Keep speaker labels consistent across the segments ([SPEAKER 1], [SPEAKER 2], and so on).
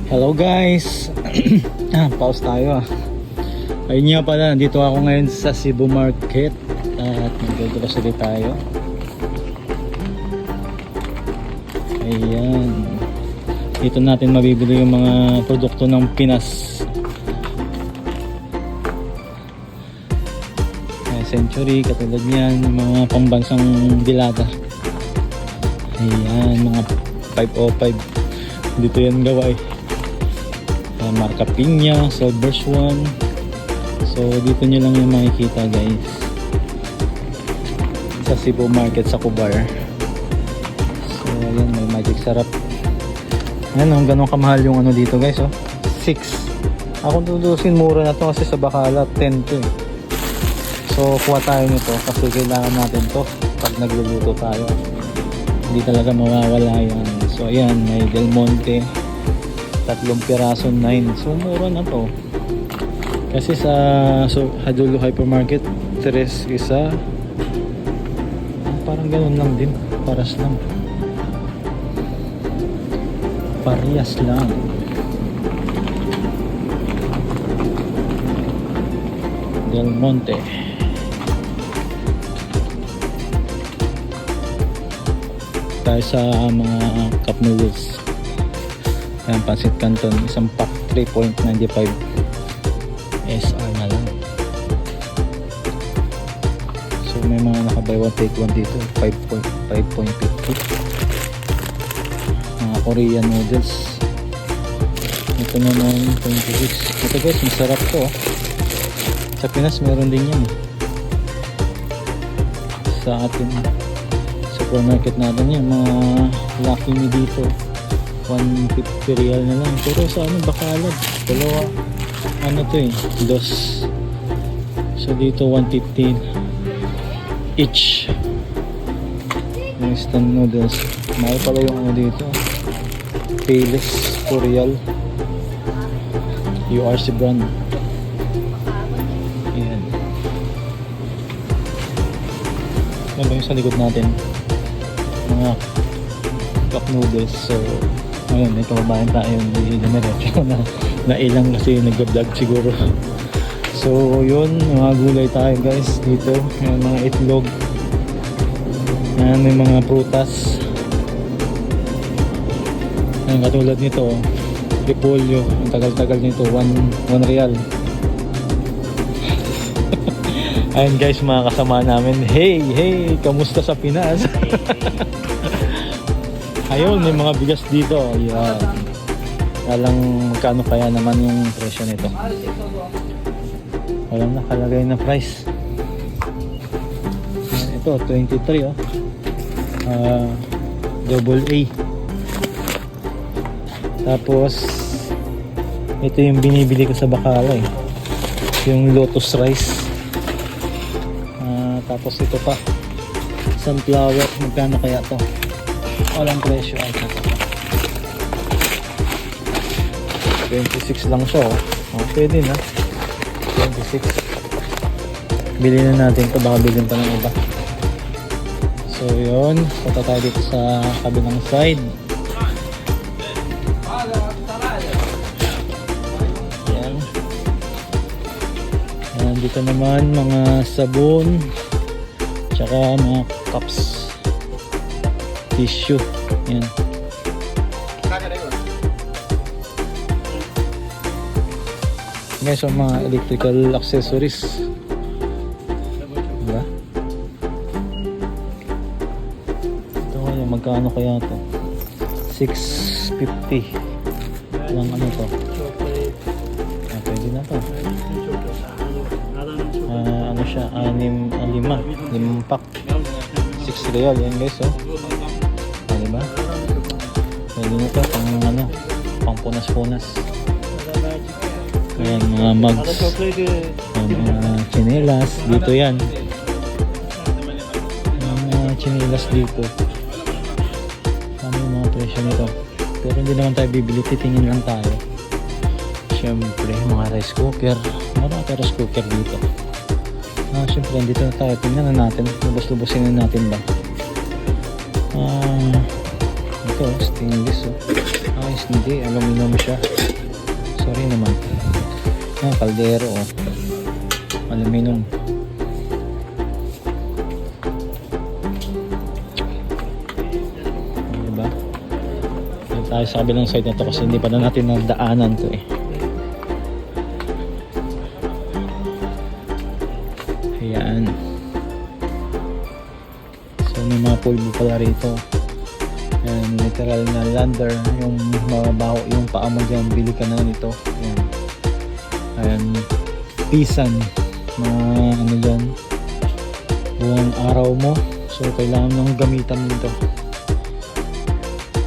[SPEAKER 1] Hello guys. Pause tayo Ayun nga pala, nandito ako ngayon sa Cebu Market at mag-grocery tayo. Ayan, dito natin mabibili yung mga produkto ng Pinas. Century, katulad niyan, mga pambansang dilata. Ayan, mga 505 dito yan gawa Marca Piña, Silver Swan. So dito nyo lang yung makikita guys, sa Cebu Market sa Cubar. So ayan, may magic sarap. Ayan, ganun kamahal yung ano dito guys 6. Ako tutusin, mura na to kasi sa Bacala 10 to So kuha tayo nito kasi kailangan natin to pag nagluluto tayo. Hindi talaga mawawala yan. So ayan, may Del Monte, 3 piraso 9. So mura na to. Kasi sa Hadulu Hypermarket 3 isa. Parang ganun lang din. Paras lang. Parehas lang. Del Monte. Tayo sa mga cup noodles. Ayan, Pancit Canton, isang pack 3.95 SR na lang. So may mga naka-buy one take one dito, 5.50. Mga Korean noodles. Ito naman 26. Ito guys, masarap to Sa Pinas meron din yan sa ating supermarket natin yan. Mga Lucky Me dito 150 real na lang, pero sa Bacalad dalawa dos. So dito 150 each. Instant noodles, mahal pala yung dito. Payless 4 real, URC brand. Ayan, ano ba yung sa likod natin, mga cup noodles. So ayun, may kababayan tayo, hindi dinerecho na ilang kasi nag-vlog siguro. So yun, mga gulay tayo guys dito. May mga itlog, may mga prutas. Ayan, katulad nito repolyo, ang tagal-tagal nito, 1 real. Ayun guys, mga kasama namin, hey, kamusta sa Pinas? Ayun, may mga bigas dito. Ayan, alang magkano kaya naman yung presyo nito. Walang nakalagay na price. Ito 23 double A. Tapos ito yung binibili ko sa Bacala yung lotus rice. Tapos ito pa, sunflower. Magkano kaya to? Walang presyo. 26 lang siya pwede na 26. Bili na natin to, baka bilhin pa ng iba. So yun, punta tayo dito sa kabilang side. Yan. Yan, dito naman mga sabon, tsaka mga cups, tissue. Yan. Guys, so mga electrical accessories. Diba? Ito kaya, magkano kaya ito? 650 lang to. Pwede na to. Ano siya, 5 pack, 6 real. Yan guys diba? Pwede na to, pang punas-punas. Ayan, mga mugs, mga chinelas dito. Yan, mga chinelas dito. Ano yung mga presyo nito? Pero hindi naman tayo bibili, titingin lang tayo. Siyempre, mga rice cooker, marami rice cooker dito. Siyempre, dito na tayo, tingnan na natin, lubos-lubosin na natin ba. Ito, stainless guys, hindi, aluminum siya. Sorry naman. Kaldero, oh. Aluminum. Diba? Dito tayo sa kabilang side na to kasi hindi pa na natin nadaanan to eh. Ayan. So may mga pulbo pala rito. Ayan, literal na lander. Yung mabaho yung paa mo dyan, bili ka na nito. Ayan. Ayan. Pisan. Mga ano dyan. Buong araw mo. So kailangan nang gamitan nito.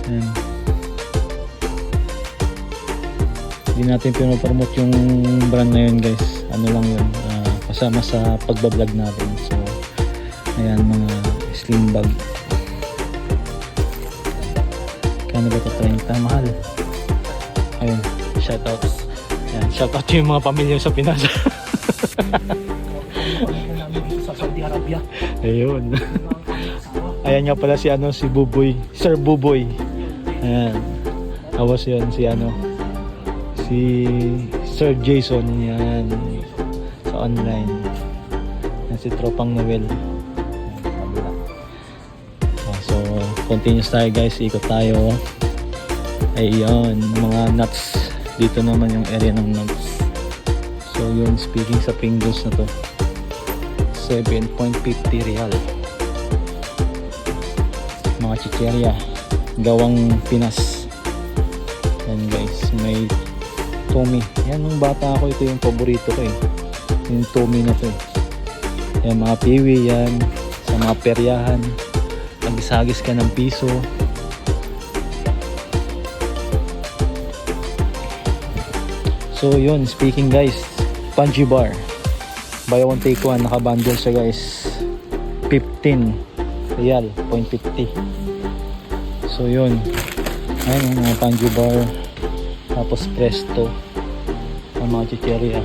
[SPEAKER 1] Ayan. Hindi natin pinopromote yung brand na yun guys. Ano lang yun. Kasama sa pagbablog natin. So ayan, mga sling bag. Kano ba ito? 30? Mahal. Ayun, shoutouts. Ayan, shoutout yung mga pamilya sa Pinas.
[SPEAKER 2] Sa Saudi Arabia.
[SPEAKER 1] Ayun. Ayan nga pala si ano, si Buboy, Sir Buboy. Ayan. Awas yun si ano, si Sir Jason. Yan. Sa online. Yan si Tropang Noel. So continuous tayo guys, ikot tayo. Ayun, mga nuts. Dito naman yung area ng nuts. So yun, speaking sa Pringles na to, 7.50 real. Mga chicherya gawang Pinas. Yan guys, may Tommy. Yan, nung bata ako, ito yung paborito ko eh, yung Tommy na to eh. Yan, mga piwi yan sa mga peryahan. Magisagis ka ng piso. So yun, speaking guys, Punji bar, buy one take one, nakabundle siya guys, 15 real, 0.50. So yun, ayun mga Punji bar, tapos Presto, ang mga chicherya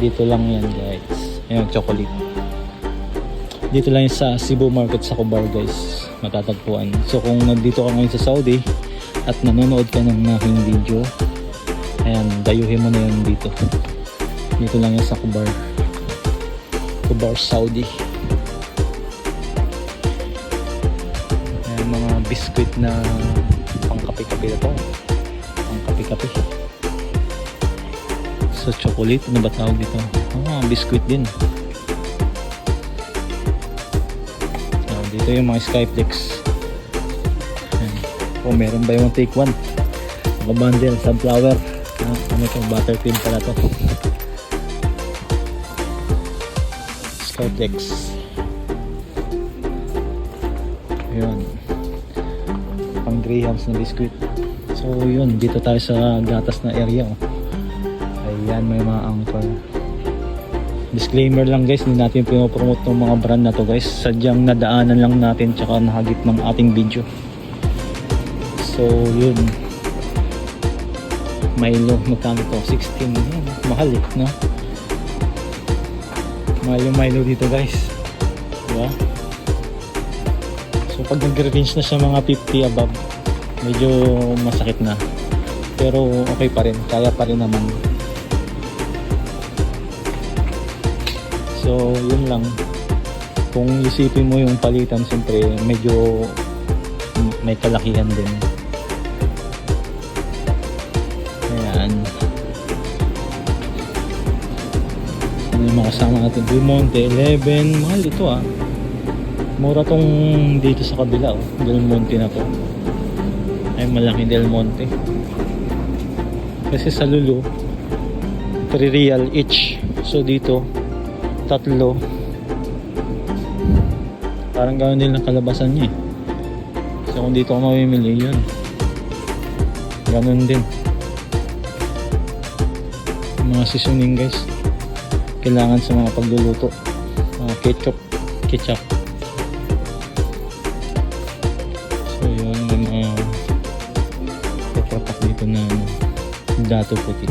[SPEAKER 1] dito lang yan guys. Ayun, chocolate dito lang yun sa Cebu Market sa Kubar guys, matatagpuan. So kung nandito ka ngayon sa Saudi at nanonood ka ng aking video, ayan, dayuhin mo na yun dito. Dito lang yun sa Kubar, Kubar Saudi. Ayan, mga biscuit na pang kape-kape na to, pang kape-kape. So chocolate, ano ba tawag dito? Biscuit din. Dito yung mga Skyflex. Oh, meron ba yung take one? Bundle, sunflower. Ano to? Buttercream pala to. Skyflex. Ayun. Pang Grahams na biscuit. So yun, dito tayo sa gatas na area. Ayan, may mga Anchor. Disclaimer lang guys, hindi natin pinopromote ng mga brand na to guys. Sadyang nadaanan lang natin tsaka nahagip ng ating video. So yun, Milo, magkano to? 16. Yan, mahal eh, no? Mahal yung Milo dito guys, diba? So pag nag-range na siya mga 50 above, medyo masakit na. Pero okay pa rin, kaya pa rin naman. So yun lang, kung isipin mo yung palitan, siyempre medyo may kalakihan din. Ayan, ano yung makasama natin? Del Monte 11, mahal ito ah, mura tong dito sa kabila oh. Del Monte na to ay malaki, Del Monte. Kasi sa Lulu 3 real each, so dito tatlo. Parang gawin din ng kalabasan niya eh. So kung dito ako mamimili, yun ganun din. Yung mga seasoning guys, kailangan sa mga pagluluto, ketchup. So yun, may mga papapak dito na dato puti.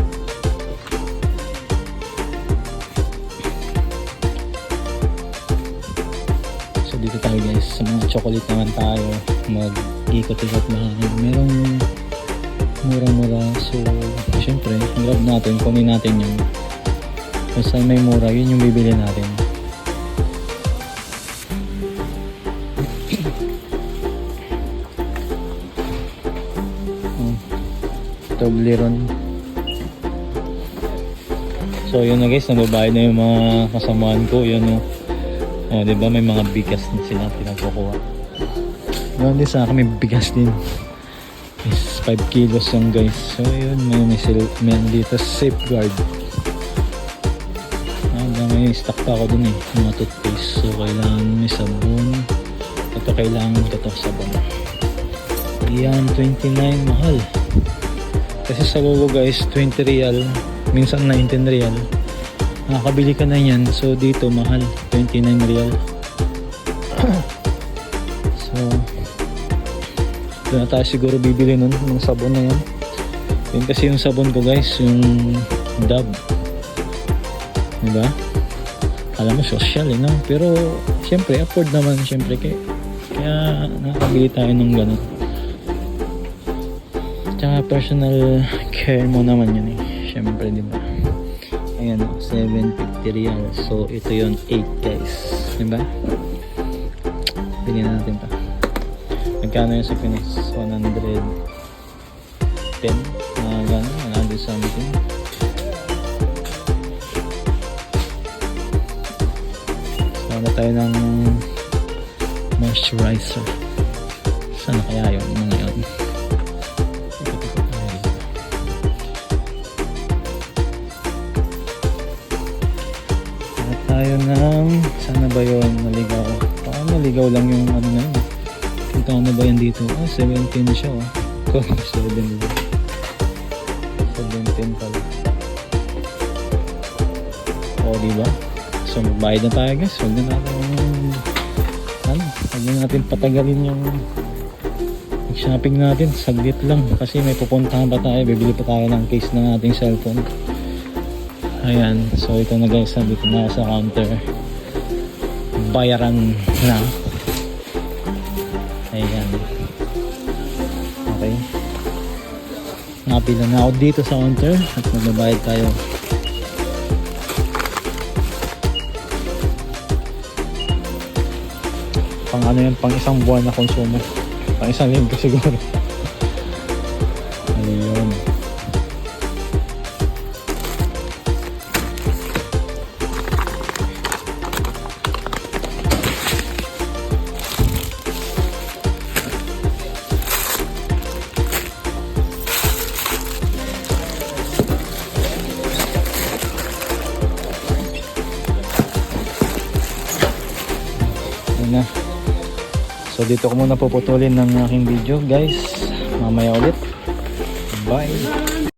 [SPEAKER 1] Dito tayo guys, sa mga chocolate naman tayo, mag-ikot-ikot na. Merong Mura-mura. So, syempre, grab natin, kunin natin yung kung saan may mura, yun yung bibili natin. Toblerone. So yun na guys, nagbabayad na yung mga kasamaan ko. Yun o. Oh, diba may mga bigas na sila pinagkukuha. Yun din sa akin, may bigas din. Is 5 kilos yung guys. So yun, may dito safeguard. May stock pa ako dun eh, mga toothpaste. So kailangan may sabon. Ito kailangan ko ito sabon. Yan, 29, mahal. Kasi sa Lolo guys, 20 real, minsan 19 real. Nakakabili ka na yan. So dito mahal, 29 real. So doon na tayo siguro bibili nun, ng sabon na yan. Yun kasi yung sabon ko guys, yung Dove. Diba? Alam mo, social eh, no? Pero syempre, afford naman syempre. Kaya nakakabili tayo ng ganun. Tsaka personal care mo naman yun eh. Syempre, di ba? Ayan, 750 real. So, ito yun, 8 guys. Di ba? Pili na natin pa. Magkano yun sa Pinas? 110? Gano'n? 100 something. So, ano tayo ng moisturizer. Sana kaya yun? Mga yun. Tayo ng sana ba yun naligaw, baka naligaw lang yung ano na yun. Ito ano ba yan dito, 17 siya 7 17 pala. Diba, so magbayad na tayo guys. Huwag na natin patagalin yung shopping natin, saglit lang kasi may pupuntahan pa tayo, bibili pa tayo ng case ng ating cellphone. Ayan, so ito na guys, dito na sa counter. Bayaran na. Ayan. Okay. Napila na ako dito sa counter at magbabayad tayo. Pang ano yan, pang isang buwan na konsumo. Pang isang linggo siguro. Ayun. Na. So dito ko muna puputulin ng aking video guys. Mamaya ulit. Bye.